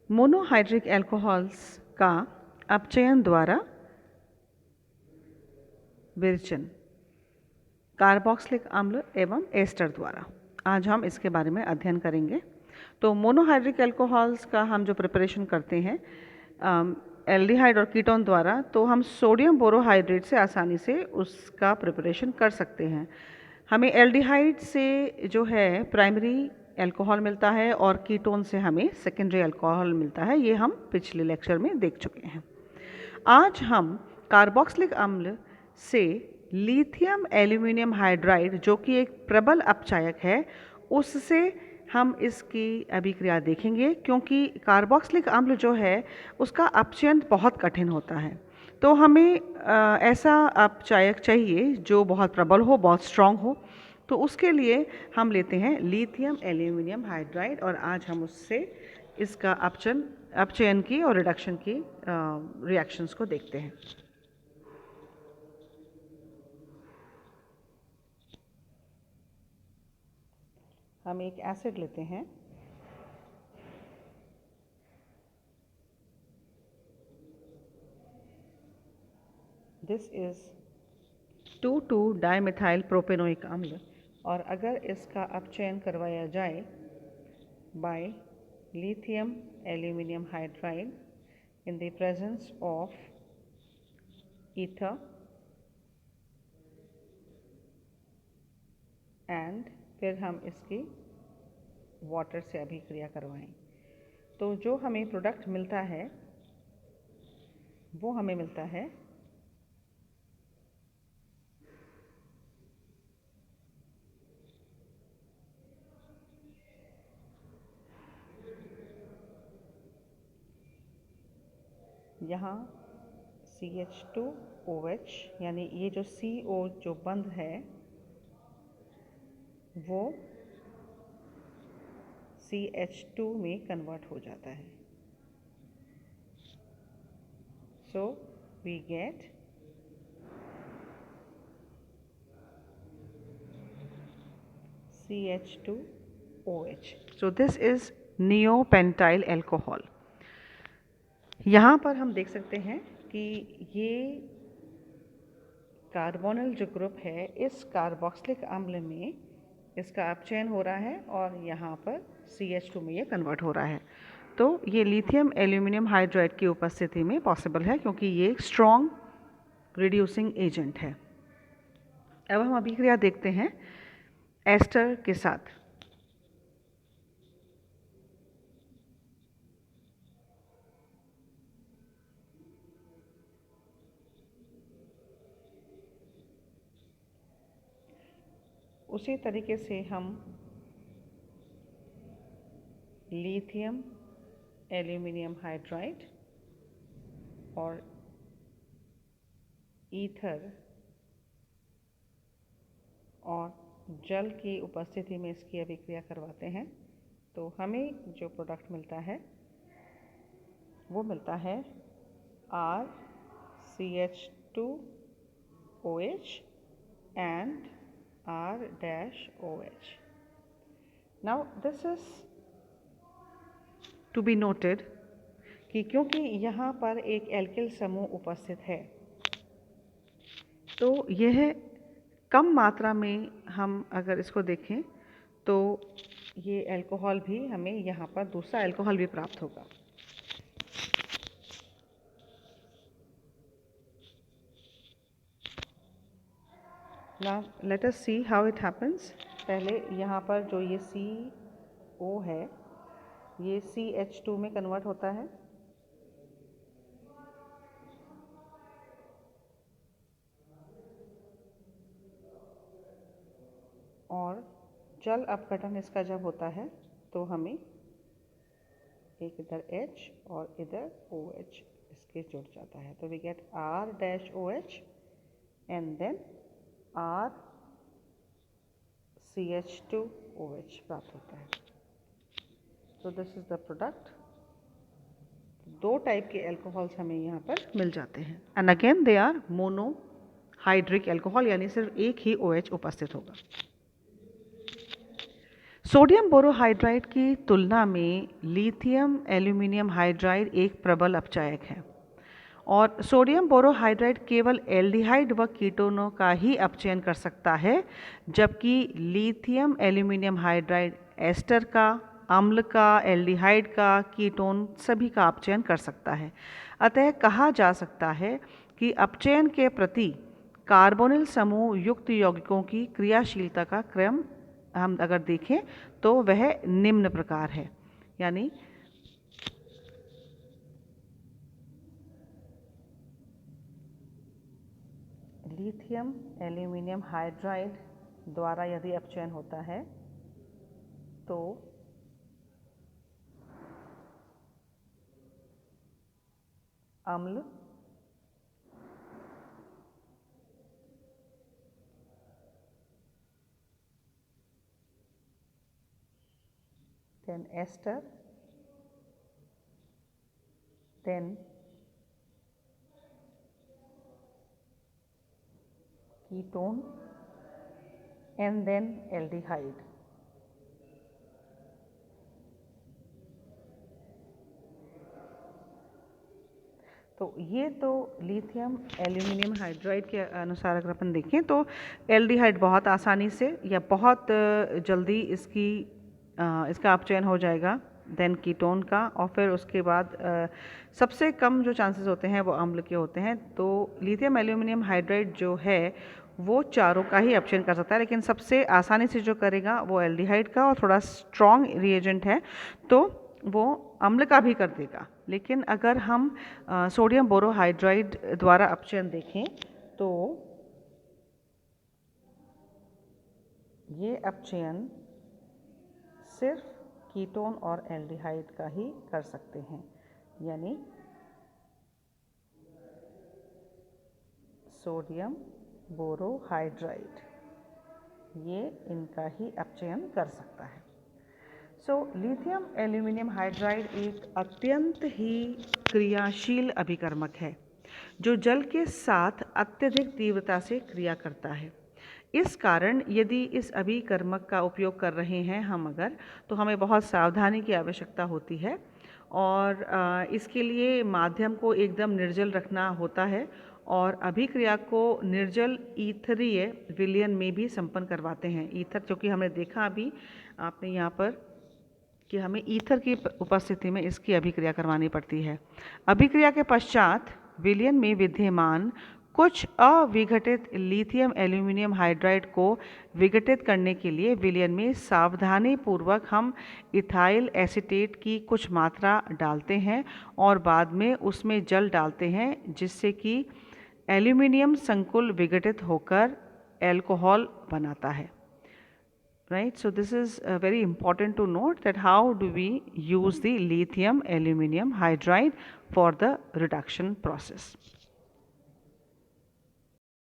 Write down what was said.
Monohydric alcohols का अपचयन द्वारा विरचन, carboxylic अम्ल एवं एस्टर द्वारा। आज हम इसके बारे में अध्ययन करेंगे। तो मोनोहाइड्रिक एल्कोहल्स का हम जो प्रिपरेशन करते हैं एल्डिहाइड और कीटोन द्वारा, तो हम सोडियम बोरोहाइड्रेट से आसानी से उसका प्रिपरेशन कर सकते हैं। हमें एल्डिहाइड से जो है प्राइमरी एल्कोहल मिलता है और कीटोन से हमें सेकेंडरी एल्कोहल मिलता है। ये हम पिछले लेक्चर में देख चुके हैं। आज हम कार्बोक्सिलिक अम्ल से लिथियम एल्यूमिनियम हाइड्राइड, जो कि एक प्रबल अपचायक है, उससे हम इसकी अभिक्रिया देखेंगे, क्योंकि कार्बोक्सिलिक अम्ल जो है उसका अपचयन बहुत कठिन होता है। तो हमें ऐसा अपचायक चाहिए जो बहुत प्रबल हो, बहुत स्ट्रॉन्ग हो। तो उसके लिए हम लेते हैं लिथियम एल्यूमिनियम हाइड्राइड और आज हम उससे इसका अपचयन की और रिडक्शन की रिएक्शंस को देखते हैं। हम एक एसिड लेते हैं, दिस इज 2,2-डाइमिथाइल प्रोपेनोइक अम्ल, और अगर इसका अपचयन करवाया जाए by lithium aluminium hydride in the presence of ether and फिर हम इसकी वाटर से अभिक्रिया करवाएं, तो जो हमें प्रोडक्ट मिलता है वो हमें मिलता है यहाँ CH2OH, यानी ये जो CO जो बंध है वो CH2 में कन्वर्ट हो जाता है। So we get CH2OH. So this is neopentyl alcohol. यहाँ पर हम देख सकते हैं कि ये कार्बोनिल जो ग्रुप है, इस कार्बोक्सिलिक अम्ल में इसका अपचयन हो रहा है और यहाँ पर CH2 में ये कन्वर्ट हो रहा है। तो ये लिथियम एल्यूमिनियम हाइड्राइड की उपस्थिति में पॉसिबल है, क्योंकि ये एक स्ट्रॉन्ग रिड्यूसिंग एजेंट है। अब हम अभिक्रिया देखते हैं एस्टर के साथ। उसी तरीके से हम लिथियम एल्यूमिनियम हाइड्राइड और ईथर और जल की उपस्थिति में इसकी अभिक्रिया करवाते हैं, तो हमें जो प्रोडक्ट मिलता है वो मिलता है RCH2OH and R-OH. Now this is to be noted कि क्योंकि यहाँ पर एक एल्किल समूह उपस्थित है, तो यह कम मात्रा में हम अगर इसको देखें तो ये अल्कोहल भी हमें यहाँ पर दूसरा अल्कोहल भी प्राप्त होगा। Now let us see how it happens. पहले यहाँ पर जो ये CO है ये CH2 में कन्वर्ट होता है और जल अपघटन इसका जब होता है तो हमें एक इधर H और इधर OH इसके जुड़ जाता है, तो we get R-OH and then RCH2OH प्राप्त होता है। तो दिस इज द प्रोडक्ट। दो टाइप के एल्कोहल्स हमें यहाँ पर मिल जाते हैं and again they are monohydric alcohol, यानी सिर्फ एक ही OH उपस्थित होगा। सोडियम बोरोहाइड्राइड की तुलना में लिथियम एल्यूमिनियम हाइड्राइड एक प्रबल अपचायक है और सोडियम बोरोहाइड्राइड केवल एल्डिहाइड व कीटोनों का ही अपचयन कर सकता है, जबकि लिथियम एल्यूमिनियम हाइड्राइड एस्टर का, अम्ल का, एल्डिहाइड का, कीटोन सभी का अपचयन कर सकता है। अतः कहा जा सकता है कि अपचयन के प्रति कार्बोनिल समूह युक्त यौगिकों की क्रियाशीलता का क्रम हम अगर देखें तो वह निम्न प्रकार है, यानी लिथियम एल्यूमिनियम हाइड्राइड द्वारा यदि अपचयन होता है तो अम्ल, then ester, then ketone and then aldehyde. तो ये तो लिथियम एल्यूमिनियम हाइड्राइड के अनुसार अगर अपन देखें तो एल्डिहाइड बहुत आसानी से या बहुत जल्दी इसका अपचयन हो जाएगा, देन कीटोन का, और फिर उसके बाद सबसे कम जो चांसेस होते हैं वो अम्ल के होते हैं। तो लिथियम एल्यूमिनियम हाइड्राइड जो है वो चारों का ही अपचयन कर सकता है, लेकिन सबसे आसानी से जो करेगा वो एल्डिहाइड का, और थोड़ा स्ट्रॉन्ग रिएजेंट है तो वो अम्ल का भी कर देगा। लेकिन अगर हम सोडियम बोरोहाइड्राइड द्वारा अपचयन देखें तो ये अपचयन सिर्फ कीटोन और एल्डिहाइड का ही कर सकते हैं, यानी सोडियम बोरोहाइड्राइड ये इनका ही अपचयन कर सकता है। लिथियम एल्यूमिनियम हाइड्राइड एक अत्यंत ही क्रियाशील अभिकर्मक है जो जल के साथ अत्यधिक तीव्रता से क्रिया करता है। इस कारण यदि इस अभिकर्मक का उपयोग कर रहे हैं हम अगर, तो हमें बहुत सावधानी की आवश्यकता होती है और इसके लिए माध्यम को एकदम निर्जल रखना होता है और अभिक्रिया को निर्जल ईथरीय विलयन में भी संपन्न करवाते हैं। ईथर, क्योंकि हमने देखा अभी आपने यहाँ पर कि हमें ईथर की उपस्थिति में इसकी अभिक्रिया करवानी पड़ती है। अभिक्रिया के पश्चात विलयन में विद्यमान कुछ अविघटित लिथियम एल्यूमिनियम हाइड्राइड को विघटित करने के लिए विलयन में सावधानी पूर्वक हम इथाइल एसीटेट की कुछ मात्रा डालते हैं और बाद में उसमें जल डालते हैं, जिससे कि एल्यूमिनियम संकुल विघटित होकर एल्कोहल बनाता है। Right, so this is very important to note that how do we use the lithium aluminum hydride for the reduction process.